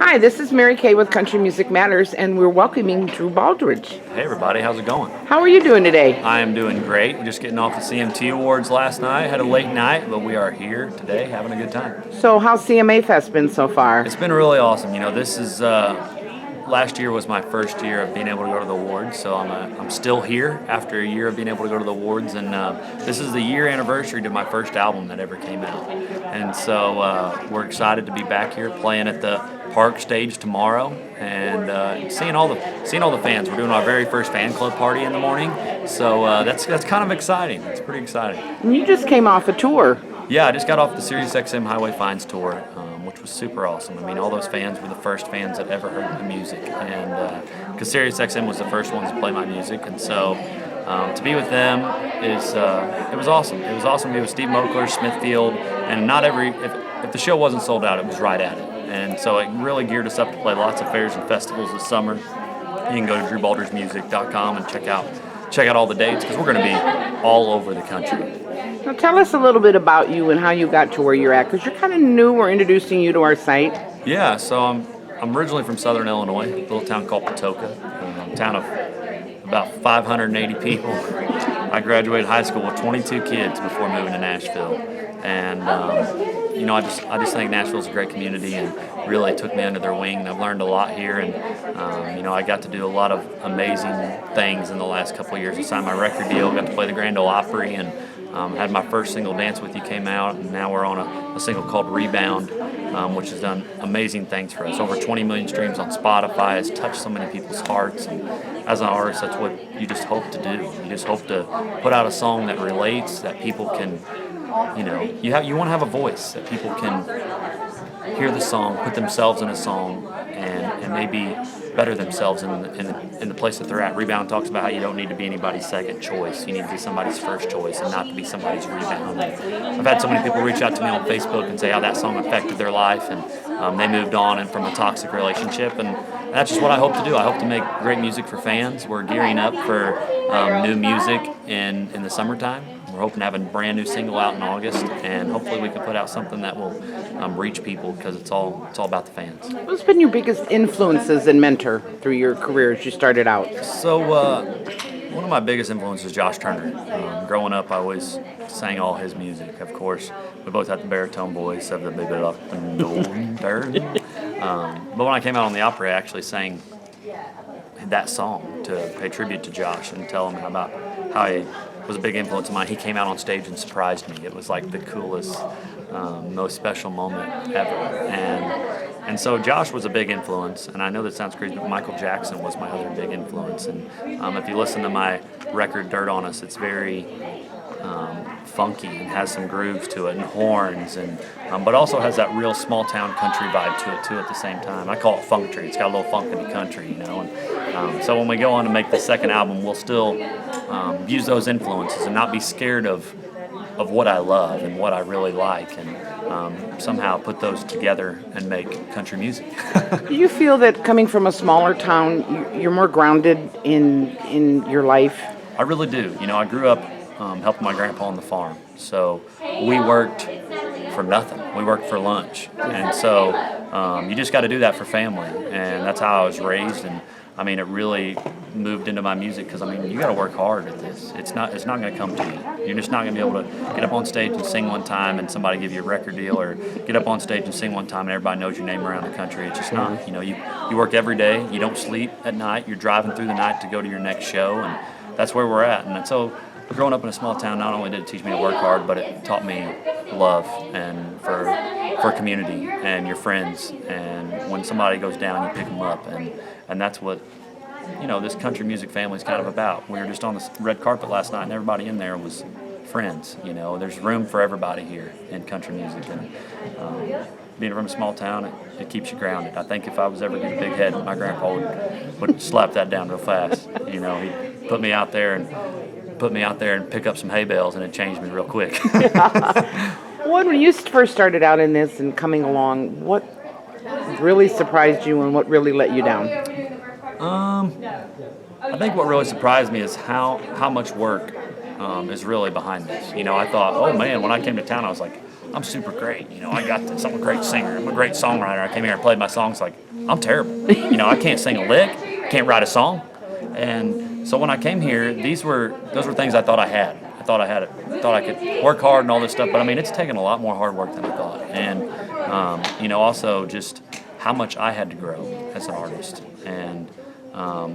Hi, this is Mary Kay with Country Music Matters, and we're welcoming Drew Baldridge. Hey everybody, how's it going? How are you doing today? I am doing great. We're just getting off the CMT Awards last night. Had a late night, but we are here today having a good time. So, how's CMA Fest been so far? It's been really awesome. This is last year was my first year of being able to go to the awards, so I'm still here after a year of being able to go to the awards, and this is the year anniversary to my first album that ever came out, and so we're excited to be back here playing at the Park stage tomorrow, and seeing all the fans. We're doing our very first fan club party in the morning, so that's kind of exciting. It's pretty exciting. And you just came off a tour. Yeah, I just got off the Sirius XM Highway Finds tour, which was super awesome. I mean, all those fans were the first fans that ever heard the music, and because Sirius XM was the first ones to play my music, and so to be with them it was awesome. It was awesome to be with Steve Moakler, Smithfield, and not every if the show wasn't sold out, it was right at it. And so it really geared us up to play lots of fairs and festivals this summer. You can go to drewbaldridgemusic.com and check out all the dates, because we're going to be all over the country. Now, tell us a little bit about you and how you got to where you're at, because you're kind of new. We're introducing you to our site. Yeah, so I'm originally from Southern Illinois, a little town called Patoka, a town of about 580 people. I graduated high school with 22 kids before moving to Nashville, and I just think Nashville's a great community, and really took me under their wing. I've learned a lot here, and I got to do a lot of amazing things in the last couple of years. I signed my record deal, got to play the Grand Ole Opry, and had my first single, Dance With You, came out, and now we're on a single called Rebound, which has done amazing things for us. Over 20 million streams on Spotify, has touched so many people's hearts, and as an artist, that's what you just hope to do. You just hope to put out a song that relates, that people can, you want to have a voice, that people can hear the song, put themselves in a song, and maybe better themselves in the place that they're at. Rebound talks about how you don't need to be anybody's second choice. You need to be somebody's first choice, and not to be somebody's rebound. I've had so many people reach out to me on Facebook and say how that song affected their life, and they moved on and from a toxic relationship, and that's just what I hope to do. I hope to make great music for fans. We're gearing up for new music in the summertime. We're hoping to have a brand new single out in August, and hopefully we can put out something that will reach people, because it's all about the fans. Who's been your biggest influences and mentor through your career as you started out? So one of my biggest influences is Josh Turner. Growing up, I always sang all his music. Of course, we both had the baritone voice of the big up and turn. But when I came out on the Opry, I actually sang that song to pay tribute to Josh and tell him about how he was a big influence of mine. He came out on stage and surprised me. It was like the coolest, most special moment ever. And so Josh was a big influence, and I know that sounds crazy, but Michael Jackson was my other big influence. And if you listen to my record Dirt on Us, it's very funky and has some grooves to it and horns, and but also has that real small town country vibe to it too at the same time. I call it funktree. It's got a little funk in the country, And so when we go on to make the second album, we'll still use those influences and not be scared of what I love and what I really like, and somehow put those together and make country music. Do you feel that coming from a smaller town, you're more grounded in your life? I really do. I grew up helping my grandpa on the farm. So we worked for nothing. We worked for lunch. And so you just got to do that for family. And that's how I was raised. And it really moved into my music, because you got to work hard at this. It's not going to come to you. You're just not going to be able to get up on stage and sing one time and somebody give you a record deal, or get up on stage and sing one time and everybody knows your name around the country. It's just not. You work every day. You don't sleep at night. You're driving through the night to go to your next show, and that's where we're at. And so growing up in a small town, not only did it teach me to work hard, but it taught me love and for community and your friends. And when somebody goes down, you pick them up, and that's what this country music family is kind of about. We were just on the red carpet last night, and everybody in there was friends. There's room for everybody here in country music, and being from a small town, it keeps you grounded. I think if I was ever to get a big head, my grandpa would slap that down real fast. He'd put me out there and pick up some hay bales, and it changed me real quick. When you first started out in this and coming along, what really surprised you and what really let you down? I think what really surprised me is how much work is really behind this. I thought, oh man, when I came to town, I was like, I'm super great. I got this. I'm a great singer. I'm a great songwriter. I came here and played my songs like I'm terrible. I can't sing a lick, can't write a song. And so when I came here, those were things I thought I had. Thought I could work hard and all this stuff. But I mean, it's taken a lot more hard work than I thought. And also just how much I had to grow as an artist. And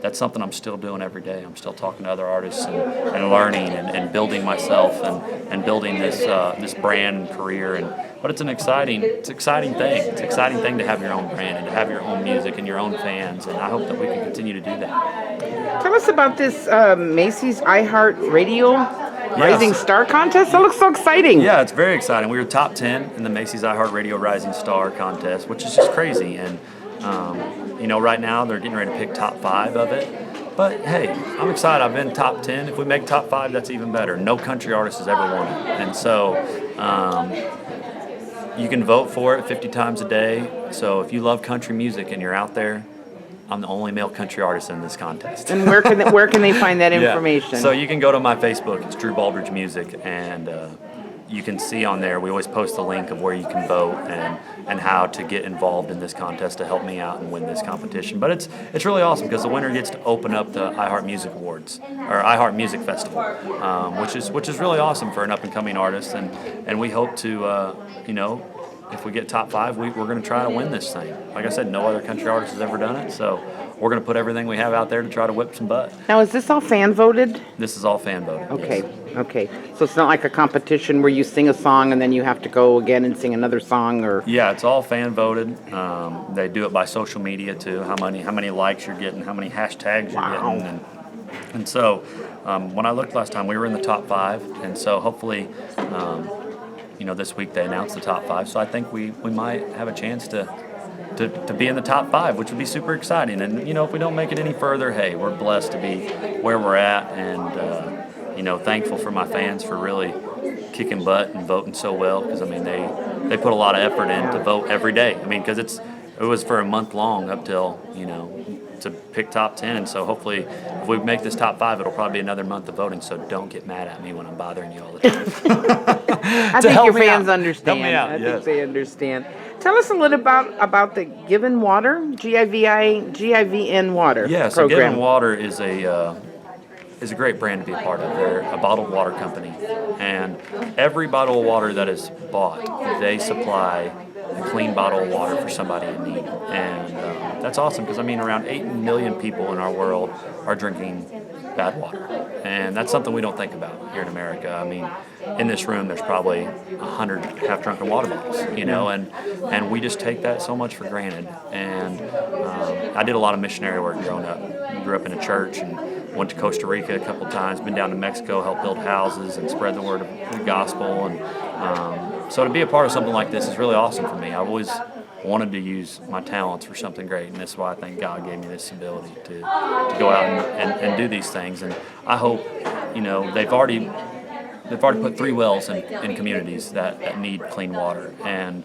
that's something I'm still doing every day. I'm still talking to other artists and learning and building myself and building this brand and career. But it's an exciting thing. It's an exciting thing to have your own brand and to have your own music and your own fans. And I hope that we can continue to do that. Tell us about this Macy's iHeart Radio Rising Star Contest. That looks so exciting. Yeah, it's very exciting. We were top 10 in the Macy's iHeart Radio Rising Star Contest, which is just crazy. And right now they're getting ready to pick top 5 of it. But hey, I'm excited. I've been top 10. If we make top 5, that's even better. No country artist has ever won it. And so you can vote for it 50 times a day. So if you love country music and you're out there, I'm the only male country artist in this contest. And where can they find that information? Yeah. So you can go to my Facebook. It's Drew Baldridge Music, and you can see on there. We always post the link of where you can vote and how to get involved in this contest to help me out and win this competition. But it's really awesome because the winner gets to open up the iHeart Music Awards or iHeart Music Festival, which is really awesome for an up and coming artist. And we hope to if we get top 5, we're going to try to win this thing. Like I said, no other country artist has ever done it, so we're going to put everything we have out there to try to whip some butt. Now, is this all fan voted? This is all fan voted. Okay, yes. Okay. So it's not like a competition where you sing a song and then you have to go again and sing another song, or? Yeah, it's all fan voted. They do it by social media too. How many likes you're getting, how many hashtags you're getting, and so when I looked last time, we were in the top 5, and so hopefully. This week they announced the top 5, so I think we might have a chance to be in the top 5, which would be super exciting. And if we don't make it any further, hey, we're blessed to be where we're at, and thankful for my fans for really kicking butt and voting so well. Because I mean, they put a lot of effort in to vote every day. I mean, because it was for a month long up till to pick top 10, and so hopefully if we make this top 5, it'll probably be another month of voting, so don't get mad at me when I'm bothering you all the time. I think your fans understand. Help me out. I yes. think they understand. Tell us a little about the Given Water, GIVN Water Yeah, so program. Given Water is a great brand to be a part of. They're a bottled water company, and every bottle of water that is bought, they supply a clean bottle of water for somebody in need. And that's awesome because, I mean, around 8 million people in our world are drinking bad water. And that's something we don't think about here in America. I mean, in this room, there's probably 100 half-drunken water bottles, and we just take that so much for granted. And I did a lot of missionary work growing up. Grew up in a church and went to Costa Rica a couple times, been down to Mexico, helped build houses and spread the word of the gospel. And so to be a part of something like this is really awesome for me. I've always wanted to use my talents for something great, and that's why I think God gave me this ability to go out and do these things. And I hope, they've already put 3 wells in communities that need clean water. And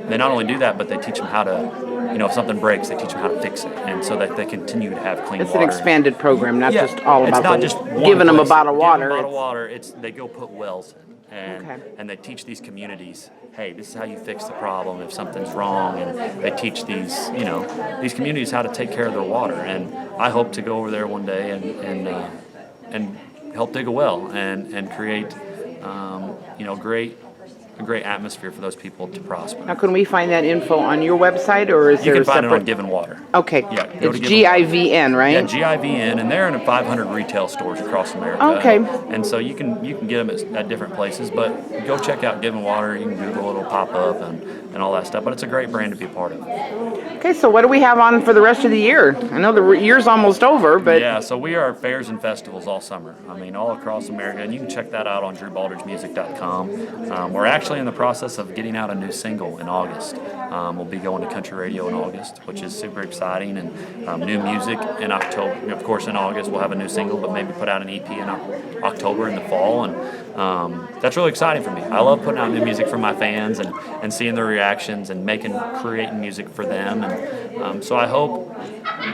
they not only do that, but they teach them how to, if something breaks, they teach them how to fix it. And so that they continue to have clean water. It's an expanded program, not just all it's about not just giving them a bottle of water. Giving them a bottle of water. They go put wells in. Okay. And they teach these communities, hey, this is how you fix the problem if something's wrong. And they teach these communities how to take care of their water. And I hope to go over there one day and help dig a well and create, a great atmosphere for those people to prosper. Now, can we find that info on your website, or is there You a can find separate? it on Given Water. Okay. Yeah, go It's to Given GIVN, right? Yeah, GIVN, and they're in 500 retail stores across America. Okay. And so you can get them at different places, but go check out Given Water. You can Google it, it'll pop up and all that stuff. But it's a great brand to be a part of. Okay, so what do we have on for the rest of the year? I know the year's almost over, but Yeah, so we are at fairs and festivals all summer. I mean, all across America, and you can check that out on drewbaldridgemusic.com. We're actually in the process of getting out a new single in August. We'll be going to country radio in August, which is super exciting, and new music in October. Of course, in August we'll have a new single, but maybe put out an EP in October in the fall, and that's really exciting for me. I love putting out new music for my fans and seeing their reactions and creating music for them, and so I hope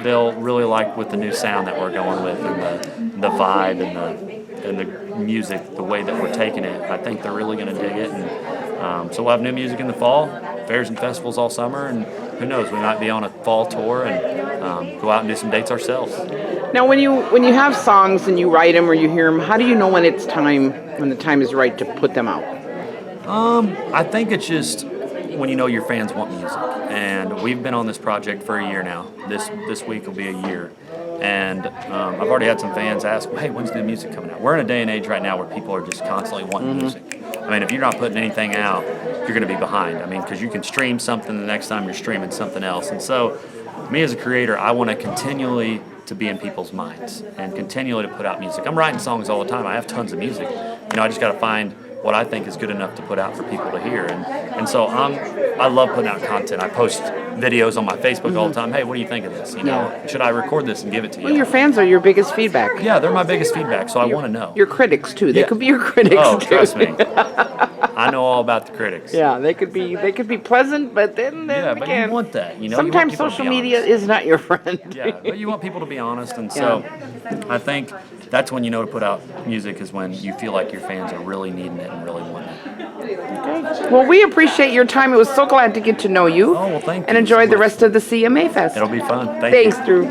they'll really like with the new sound that we're going with, and the vibe and the music, the way that we're taking it. I think they're really going to dig it, and So we'll have new music in the fall, fairs and festivals all summer, and who knows, we might be on a fall tour and go out and do some dates ourselves. Now, when you have songs and you write them or you hear them, how do you know when the time is right to put them out? I think it's just when you know your fans want music, and we've been on this project for a year now. This week will be a year, and I've already had some fans ask, "Hey, when's new music coming out?" We're in a day and age right now where people are just constantly wanting music. I mean, if you're not putting anything out, you're going to be behind. I mean, because you can stream something the next time you're streaming something else, and so me as a creator, I want to continually to be in people's minds and continually to put out music. I'm writing songs all the time. I have tons of music. I just got to find what I think is good enough to put out for people to hear. And so I love putting out content. I post videos on my Facebook all the time. Hey, what do you think of this? Should I record this and give it to you? Well, your fans are your biggest feedback. Yeah, they're my biggest feedback, so I want to know. Your critics too. They Yeah. could be your critics Oh, too. trust me. I know all about the critics. Yeah, they could be pleasant, but then Yeah, but again, you want that. You want sometimes people to social be media honest. is not your friend. Yeah, but you want people to be honest, and so I think that's when you know to put out music is when you feel like your fans are really needing it and really wanting it. Well, we appreciate your time. It was so glad to get to know you. Oh, well, thank you. And enjoy so the much. rest of the CMA Fest. It'll be fun. Thank you. Thanks, Drew.